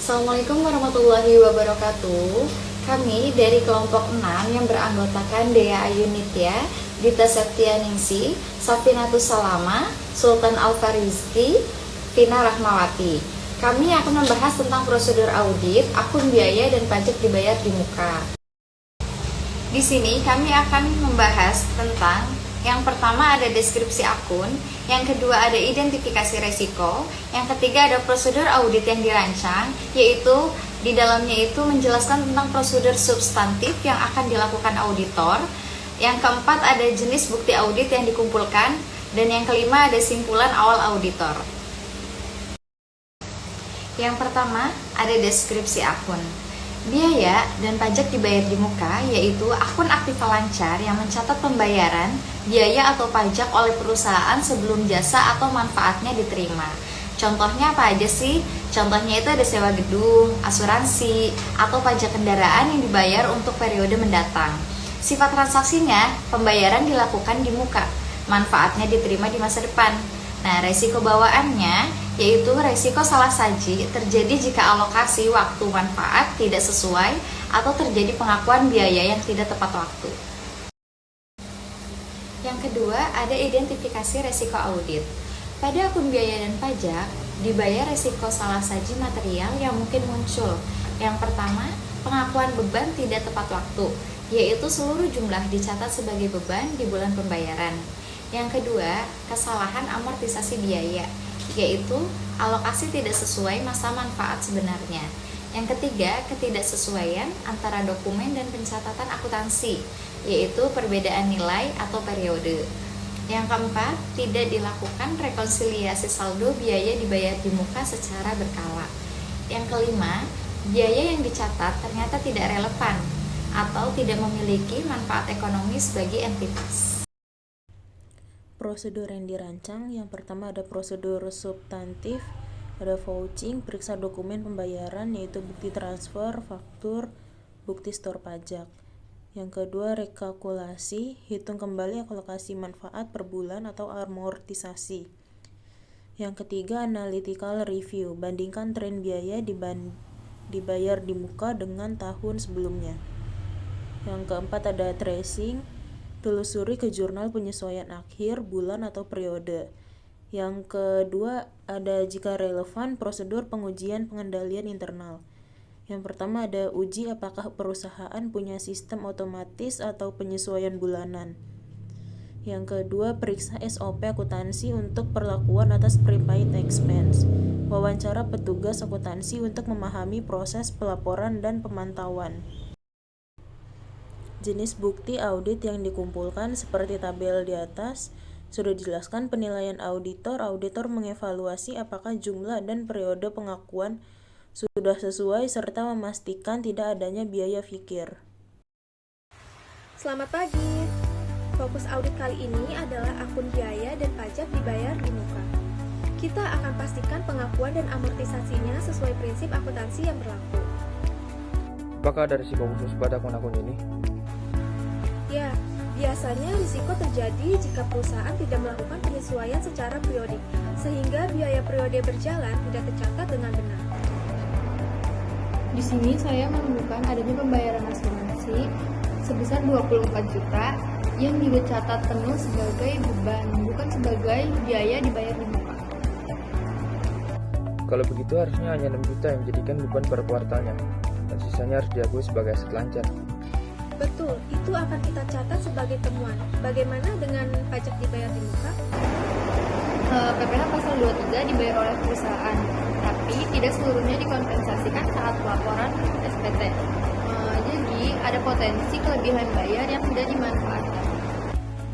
Assalamualaikum warahmatullahi wabarakatuh. Kami dari kelompok 6 yang beranggotakan Dea Ayunitya, Dita Septianingsi, Safinatus Salama, Sultan Alfarizki, Vina Rahmawati. Kami akan membahas tentang prosedur audit, akun biaya dan pajak dibayar di muka. Di sini kami akan membahas tentang yang pertama ada deskripsi akun, yang kedua ada identifikasi resiko, yang ketiga ada prosedur audit yang dirancang, yaitu di dalamnya itu menjelaskan tentang prosedur substantif yang akan dilakukan auditor, yang keempat ada jenis bukti audit yang dikumpulkan, dan yang kelima ada simpulan awal auditor. Yang pertama ada deskripsi akun. Biaya dan pajak dibayar di muka, yaitu akun aktif lancar yang mencatat pembayaran, biaya atau pajak oleh perusahaan sebelum jasa atau manfaatnya diterima. Contohnya apa aja sih? Contohnya itu ada sewa gedung, asuransi, atau pajak kendaraan yang dibayar untuk periode mendatang. Sifat transaksinya, pembayaran dilakukan di muka, manfaatnya diterima di masa depan. Nah, resiko bawaannya yaitu resiko salah saji terjadi jika alokasi waktu manfaat tidak sesuai atau terjadi pengakuan biaya yang tidak tepat waktu. Yang kedua, ada identifikasi resiko audit. Pada akun biaya dan pajak, dibayar resiko salah saji material yang mungkin muncul. Yang pertama, pengakuan beban tidak tepat waktu, yaitu seluruh jumlah dicatat sebagai beban di bulan pembayaran. Yang kedua, kesalahan amortisasi biaya, yaitu alokasi tidak sesuai masa manfaat sebenarnya. Yang ketiga, ketidaksesuaian antara dokumen dan pencatatan akuntansi, yaitu perbedaan nilai atau periode. Yang keempat, tidak dilakukan rekonsiliasi saldo biaya dibayar di muka secara berkala. Yang kelima, biaya yang dicatat ternyata tidak relevan atau tidak memiliki manfaat ekonomis bagi entitas. Prosedur yang dirancang, yang pertama ada prosedur substantif, ada vouching, periksa dokumen pembayaran yaitu bukti transfer, faktur, bukti store pajak. Yang kedua rekalkulasi, hitung kembali alokasi manfaat per bulan atau amortisasi. Yang ketiga analytical review, bandingkan tren biaya dibayar di muka dengan tahun sebelumnya. Yang keempat ada tracing, telusuri ke jurnal penyesuaian akhir, bulan, atau periode. Yang kedua ada jika relevan prosedur pengujian pengendalian internal. Yang pertama ada uji apakah perusahaan punya sistem otomatis atau penyesuaian bulanan. Yang kedua periksa SOP akuntansi untuk perlakuan atas prepaid expense. Wawancara petugas akuntansi untuk memahami proses pelaporan dan pemantauan. Jenis bukti audit yang dikumpulkan seperti tabel di atas sudah dijelaskan penilaian auditor. Auditor mengevaluasi apakah jumlah dan periode pengakuan sudah sesuai serta memastikan tidak adanya biaya fikir. Selamat pagi. Fokus audit kali ini adalah akun biaya dan pajak dibayar di muka. Kita akan pastikan pengakuan dan amortisasinya sesuai prinsip akuntansi yang berlaku. Apakah ada risiko khusus pada akun-akun ini? Ya, biasanya risiko terjadi jika perusahaan tidak melakukan penyesuaian secara periodik, sehingga biaya periode berjalan tidak tercatat dengan benar. Di sini saya menemukan adanya pembayaran asuransi sebesar 24 juta yang dicatat penuh sebagai beban, bukan sebagai biaya dibayar di muka. Kalau begitu harusnya hanya 6 juta yang dijadikan beban per kuartalnya, dan sisanya harus diakui sebagai aset lancar. Betul, itu akan kita catat sebagai temuan. Bagaimana dengan pajak dibayar di muka? PPh pasal 23 dibayar oleh perusahaan, tapi tidak seluruhnya dikompensasikan saat pelaporan SPT. Jadi ada potensi kelebihan bayar yang tidak dimanfaatkan.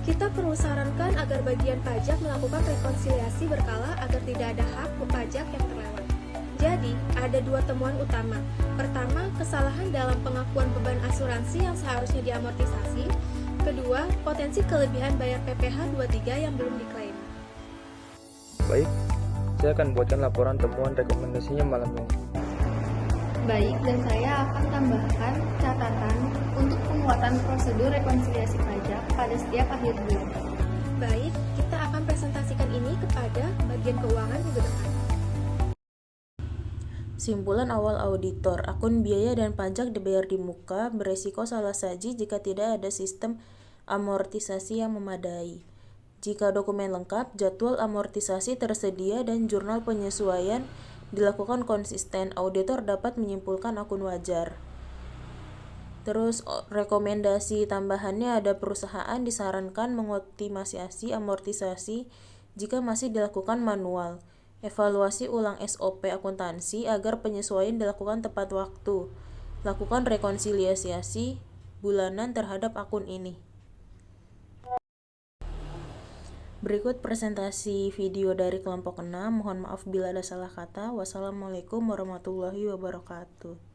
Kita perlu sarankan agar bagian pajak melakukan rekonsiliasi berkala agar tidak ada hak pajak yang terlewat. Jadi, ada dua temuan utama. Pertama, kesalahan dalam pengakuan beban asuransi yang seharusnya diamortisasi. Kedua, potensi kelebihan bayar PPh 23 yang belum diklaim. Baik, saya akan buatkan laporan temuan rekomendasinya malam ini. Baik, dan saya akan tambahkan catatan untuk penguatan prosedur rekonsiliasi pajak pada setiap akhir bulan. Baik, kita akan presentasikan ini kepada bagian keuangan minggu depan. Simpulan awal auditor, akun biaya dan pajak dibayar di muka, beresiko salah saji jika tidak ada sistem amortisasi yang memadai. Jika dokumen lengkap, jadwal amortisasi tersedia dan jurnal penyesuaian dilakukan konsisten, auditor dapat menyimpulkan akun wajar. Terus rekomendasi tambahannya ada perusahaan disarankan mengoptimasi amortisasi jika masih dilakukan manual. Evaluasi ulang SOP akuntansi agar penyesuaian dilakukan tepat waktu. Lakukan rekonsiliasi bulanan terhadap akun ini. Berikut presentasi video dari kelompok 6. Mohon maaf bila ada salah kata. Wassalamualaikum warahmatullahi wabarakatuh.